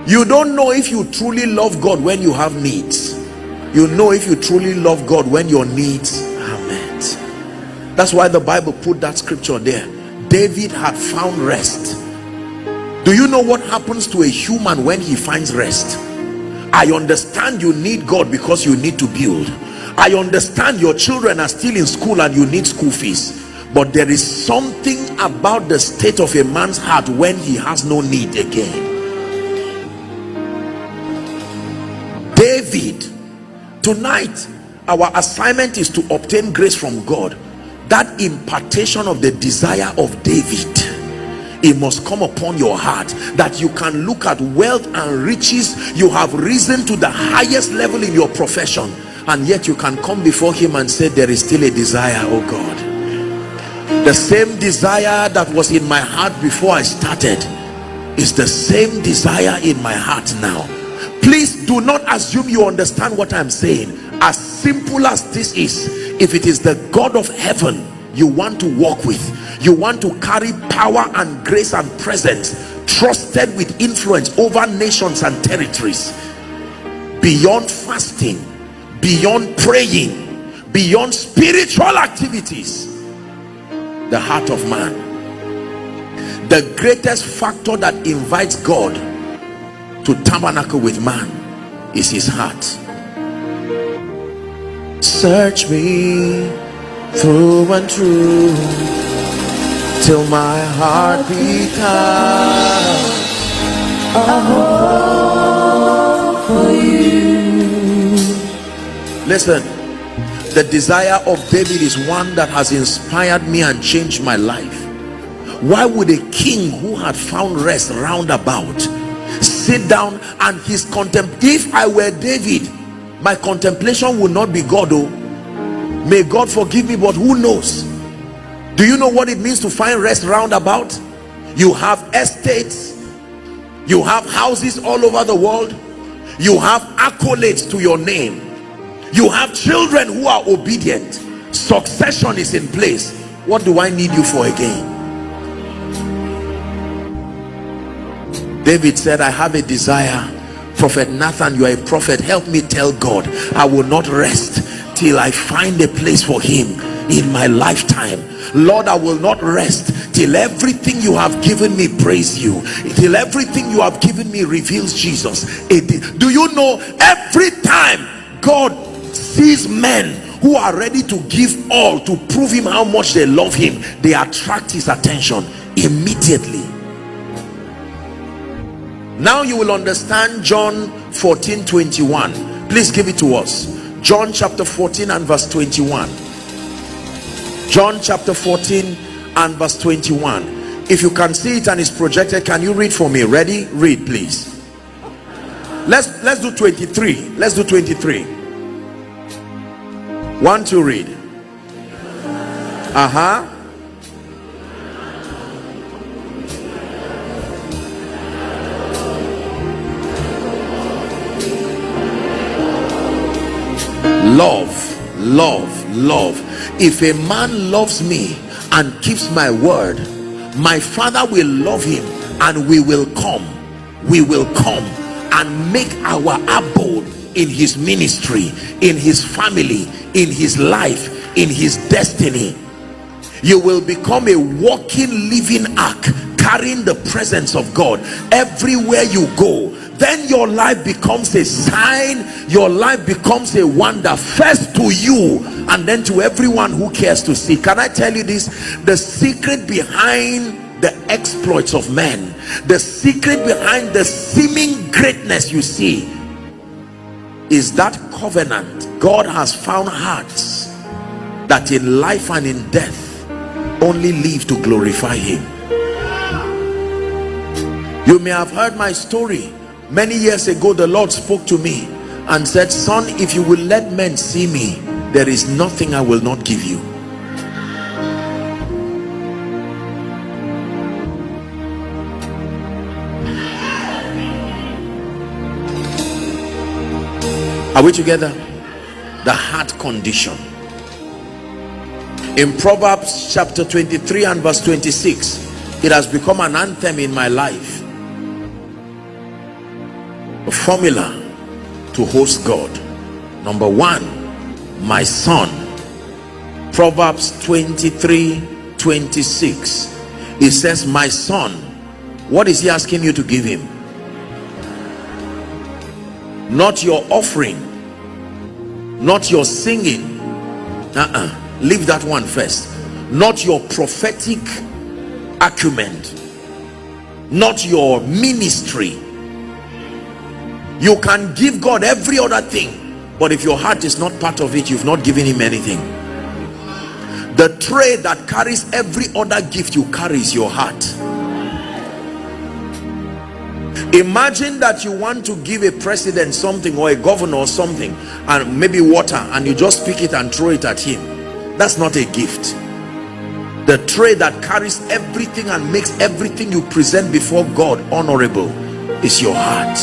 You don't know if you truly love God when you have needs. You know if you truly love God when your needs are met. That's why the Bible put that scripture there. David had found rest. Do you know what happens to a human when he finds rest? I understand you need God because you need to build. I understand your children are still in school and you need school fees. But there is something about the state of a man's heart when he has no need again. David, tonight our assignment is to obtain grace from God. That impartation of the desire of David, it must come upon your heart, that you can look at wealth and riches. You have risen to the highest level in your profession, and yet you can come before him and say, there is still a desire, oh God. The same desire that was in my heart before I started is the same desire in my heart now. Please do not assume you understand what I'm saying. As simple as this is, if it is the God of heaven you want to walk with, you want to carry power and grace and presence, trusted with influence over nations and territories, beyond fasting, beyond praying, beyond spiritual activities, the heart of man, the greatest factor that invites God to tabernacle with man, is his heart. Search me through and through till my heart becomes a home for you. Listen, the desire of David is one that has inspired me and changed my life. Why would a king who had found rest roundabout sit down and his if I were David, my contemplation would not be God, oh, may God forgive me, but who knows? Do you know what it means to find rest roundabout? You have estates, you have houses all over the world, you have accolades to your name, you have children who are obedient, succession is in place. What do I need you for again? David said, I have a desire. Prophet Nathan, you are a prophet, help me tell God I will not rest till I find a place for him in my lifetime. Lord, I will not rest till everything you have given me praise you, till everything you have given me reveals Jesus. Do you know, every time God sees men who are ready to give all to prove him how much they love him, they attract his attention immediately. Now you will understand John 14:21. Please give it to us. John chapter 14 and verse 21. John chapter 14 and verse 21. If you can see it and it's projected, can you read for me? Ready? Read, please. Let's do 23. Let's do 23. 1, 2, read. Love. If a man loves me and keeps my word, my Father will love him, and we will come and make our abode in his ministry, in his family, in his life, in his destiny. You will become a walking, living ark, carrying the presence of God everywhere you go. Then your life becomes a sign, your life becomes a wonder, first to you and then to everyone who cares to see. Can I tell you this? The secret behind the exploits of men, the secret behind the seeming greatness you see, is that covenant. God has found hearts that in life and in death only live to glorify him. You may have heard my story. Many years ago, the Lord spoke to me and said, son, if you will let men see me, there is nothing I will not give you. Are we together? The heart condition. In Proverbs chapter 23 and verse 26, it has become an anthem in my life. The formula to host God: number one, my son. Proverbs 23:26, it says, my son. What is he asking you to give him? Not your offering, not your singing, leave that one first. Not your prophetic acumen, not your ministry. You can give God every other thing, but if your heart is not part of it, you've not given him anything. The tray that carries every other gift you carry is your heart. Imagine that you want to give a president something, or a governor or something, and maybe water, and you just pick it and throw it at him. That's not a gift. The tray that carries everything and makes everything you present before God honorable is your heart.